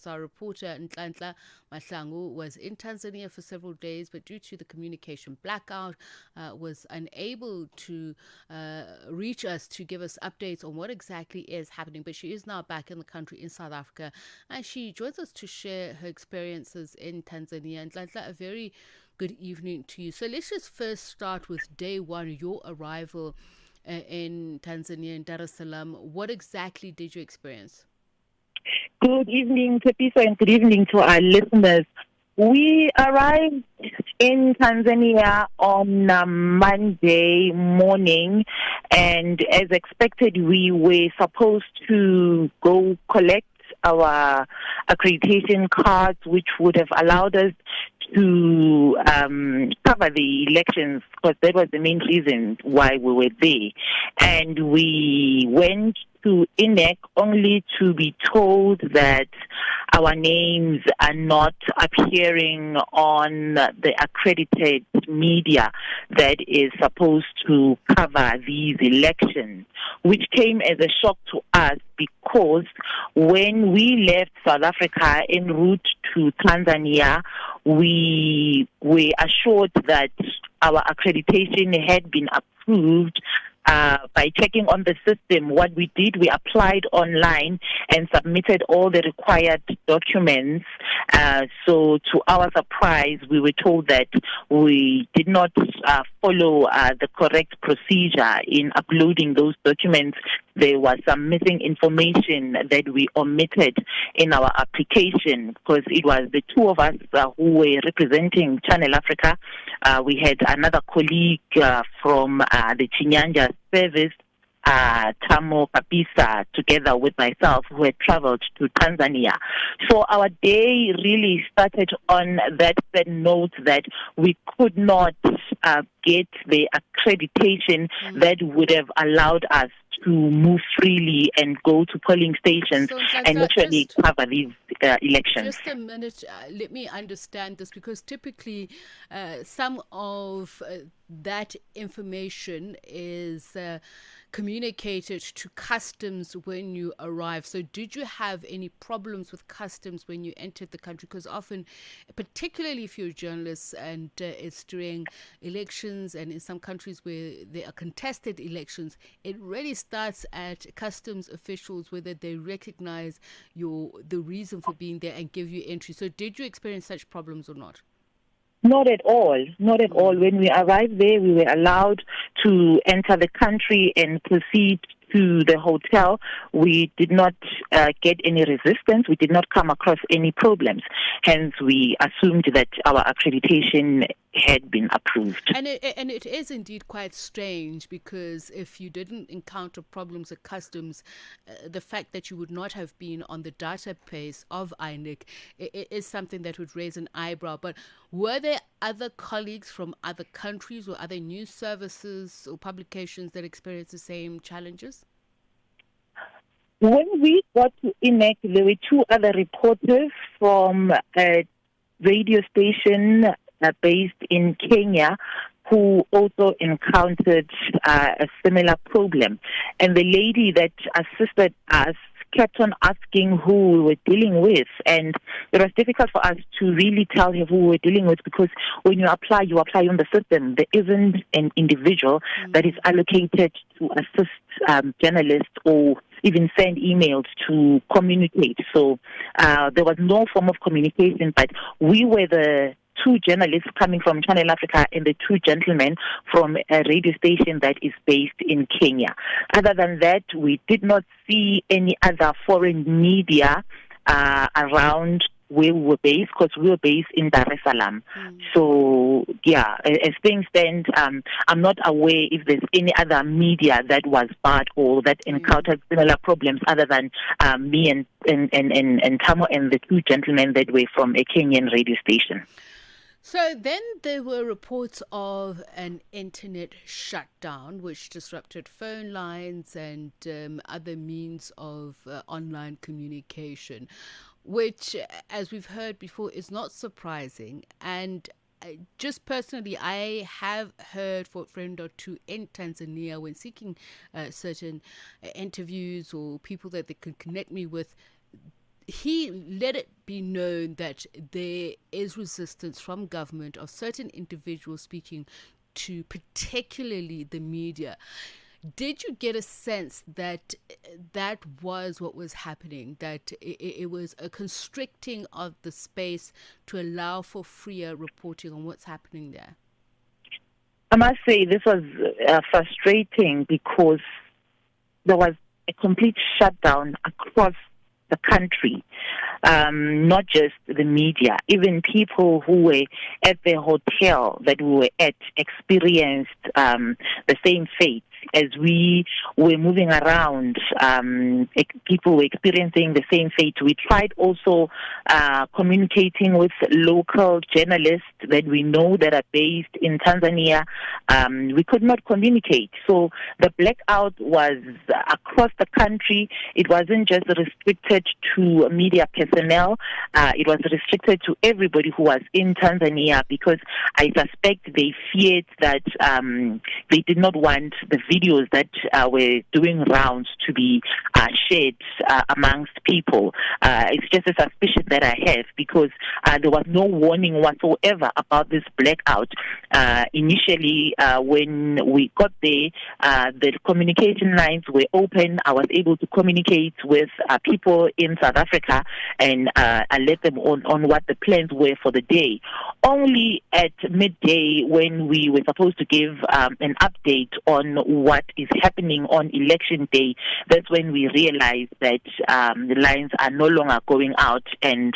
Our reporter Nhlanhla Manhlangu was in Tanzania for several days, but due to the communication blackout, was unable to reach us to give us updates on what exactly is happening. But she is now back in the country in South Africa, and she joins us to share her experiences in Tanzania. Nhlanhla, a very good evening to you. So let's just first start with day one, your arrival in Tanzania, in Dar es Salaam. What exactly did you experience? Good evening, Tepiso, and good evening to our listeners. We arrived in Tanzania on Monday morning, and as expected, we were supposed to go collect our accreditation cards, which would have allowed us to cover the elections, because that was the main reason why we were there. And we went to INEC only to be told that our names are not appearing on the accredited media that is supposed to cover these elections, which came as a shock to us because when we left South Africa en route to Tanzania, we were assured that our accreditation had been approved. By checking on the system, what we did, we applied online and submitted all the required documents. So to our surprise, we were told that we did not follow the correct procedure in uploading those documents. There was some missing information that we omitted in our application, because it was the two of us who were representing Channel Africa. We had another colleague from the Chinyanja service, Tamo Kapisa, together with myself, who had traveled to Tanzania. So our day really started on that note that we could not get the accreditation that would have allowed us to move freely and go to polling stations and actually cover these elections. Just a minute, let me understand this, because typically some of that information is communicated to customs when you arrive. So did you have any problems with customs when you entered the country? Because often, particularly if you're a journalist and it's during elections, and in some countries where there are contested elections, it really starts at customs officials whether they recognize the reason for being there and give you entry. So did you experience such problems or not? Not at all. Not at all. When we arrived there, we were allowed to enter the country and proceed to the hotel. We did not get any resistance. We did not come across any problems. Hence, we assumed that our accreditation had been approved. And it is indeed quite strange, because if you didn't encounter problems at customs, the fact that you would not have been on the database of INEC it is something that would raise an eyebrow. But were there other colleagues from other countries or other news services or publications that experienced the same challenges? When we got to INEC, there were two other reporters from a radio station based in Kenya who also encountered a similar problem. And the lady that assisted us kept on asking who we were dealing with, and it was difficult for us to really tell her who we were dealing with, because when you apply on the system. There isn't an individual that is allocated to assist journalists or even send emails to communicate. So there was no form of communication, but we were the two journalists coming from Channel Africa and the two gentlemen from a radio station that is based in Kenya. Other than that, we did not see any other foreign media around where we were based, because we were based in Dar es Salaam. So, yeah, as things stand, I'm not aware if there's any other media that was barred or that encountered similar problems other than me and Tamo and the two gentlemen that were from a Kenyan radio station. So then there were reports of an internet shutdown, which disrupted phone lines and other means of online communication, which, as we've heard before, is not surprising. And just personally, I have heard for a friend or two in Tanzania, when seeking certain interviews or people that they can connect me with, he let it be known that there is resistance from government of certain individuals speaking to particularly the media. Did you get a sense that that was what was happening, that it was a constricting of the space to allow for freer reporting on what's happening there? I must say this was frustrating because there was a complete shutdown across the country, not just the media. Even people who were at the hotel that we were at experienced the same fate. As we were moving around, people were experiencing the same fate. We tried also communicating with local journalists that we know that are based in Tanzania. We could not communicate. So the blackout was across the country. It wasn't just restricted to media personnel. It was restricted to everybody who was in Tanzania, because I suspect they feared that they did not want the videos that were doing rounds to be shared amongst people. It's just a suspicion that I have, because there was no warning whatsoever about this blackout. Initially, when we got there, the communication lines were open. I was able to communicate with people in South Africa, and I let them on what the plans were for the day. Only at midday, when we were supposed to give an update on what is happening on election day, that's when we realized that the lines are no longer going out and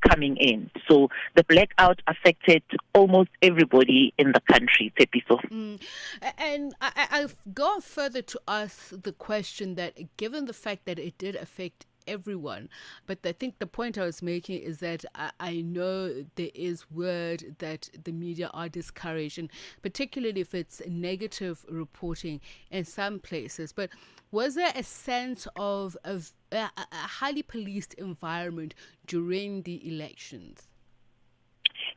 coming in. So the blackout affected almost everybody in the country, Tepiso. And I've gone further to ask the question that, given the fact that it did affect everyone, but I think the point I was making is that I know there is word that the media are discouraged, and particularly if it's negative reporting in some places. But was there a sense of a highly policed environment during the elections?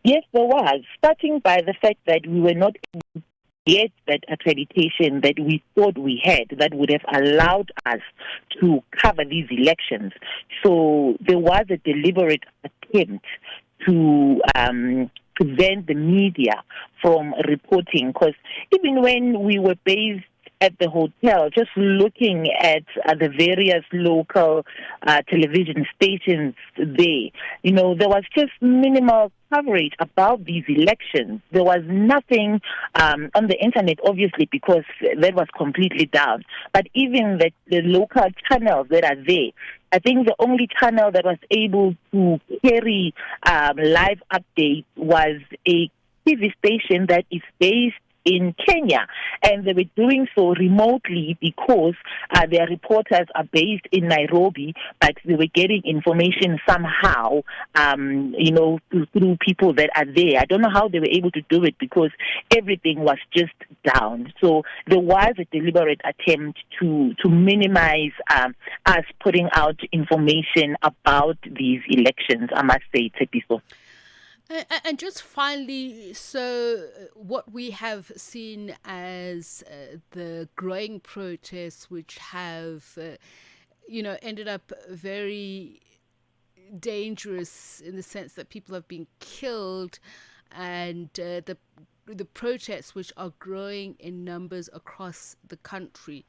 Yes, there was, starting by the fact that we were not get that accreditation that we thought we had that would have allowed us to cover these elections. So there was a deliberate attempt to prevent the media from reporting, because even when we were based at the hotel, just looking at the various local television stations there, there was just minimal coverage about these elections. There was nothing on the internet, obviously, because that was completely down. But even the local channels that are there, I think the only channel that was able to carry live updates was a TV station that is based in Kenya, and they were doing so remotely because their reporters are based in Nairobi, but they were getting information somehow, through people that are there. I don't know how they were able to do it, because everything was just down. So there was a deliberate attempt to minimize us putting out information about these elections, I must say, Tepiso. And just finally, so what we have seen as the growing protests, which have, ended up very dangerous in the sense that people have been killed, and the protests which are growing in numbers across the country.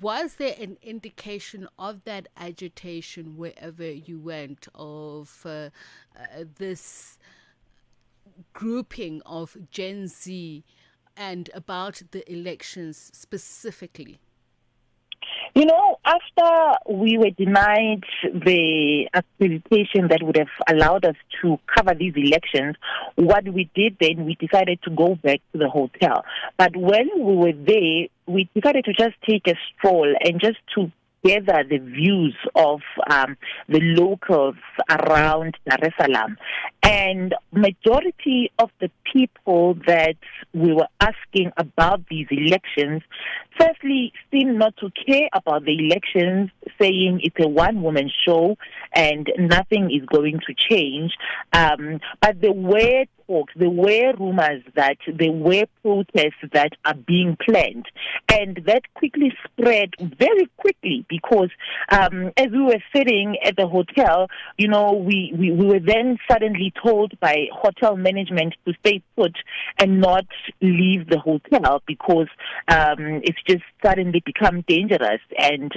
Was there an indication of that agitation wherever you went, of this grouping of Gen Z and about the elections specifically? After we were denied the accreditation that would have allowed us to cover these elections, what we did then, we decided to go back to the hotel. But when we were there, we decided to just take a stroll and just to gather the views of the locals around Dar es Salaam. And majority of the people that we were asking about these elections firstly seem not to care about the elections, saying it's a one-woman show and nothing is going to change. But there were talks, there were rumors that there were protests that are being planned. And that quickly spread very quickly because as we were sitting at the hotel, we were then suddenly told by hotel management to stay put and not leave the hotel because it's just suddenly become dangerous and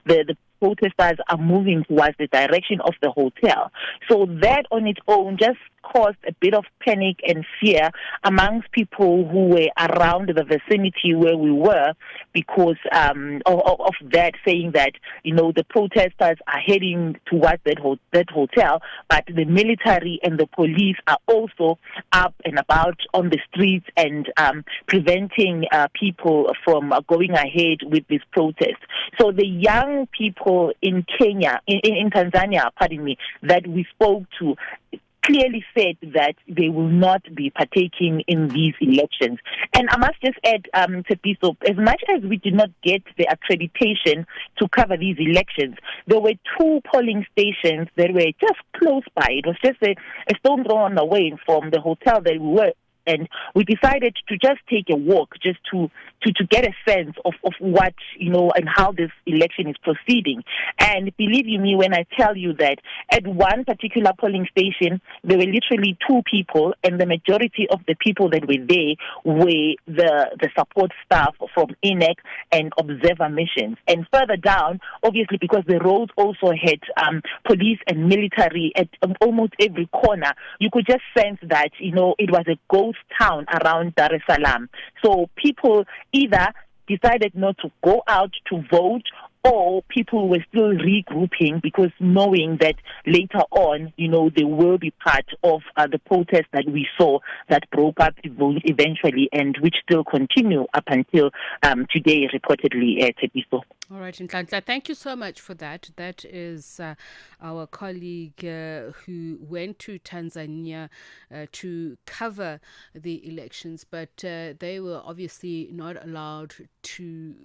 the protesters are moving towards the direction of the hotel. So that on its own just caused a bit of panic and fear amongst people who were around the vicinity where we were because of that, saying that, the protesters are heading towards that hotel, but the military and the police are also up and about on the streets and preventing people from going ahead with this protest. So the young people in Kenya, in Tanzania, pardon me, that we spoke to, clearly said that they will not be partaking in these elections. And I must just add, Tepiso, as much as we did not get the accreditation to cover these elections, there were 2 polling stations that were just close by. It was just a stone throw away from the hotel that we were. And we decided to just take a walk just to get a sense of what, and how this election is proceeding. And believe you me when I tell you that at one particular polling station, there were literally 2 people, and the majority of the people that were there were the support staff from INEC and observer missions. And further down, obviously, because the roads also had police and military at almost every corner, you could just sense that, it was a ghost town around Dar es Salaam. So people either decided not to go out to vote, or people were still regrouping because knowing that later on, they will be part of the protest that we saw that broke up eventually and which still continue up until today, reportedly, Tepiso. All right, Nhlanhla, thank you so much for that. That is our colleague who went to Tanzania to cover the elections, but they were obviously not allowed to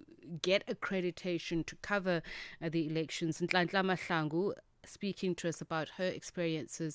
get accreditation to cover the elections. Nhlanhla Manhlangu speaking to us about her experiences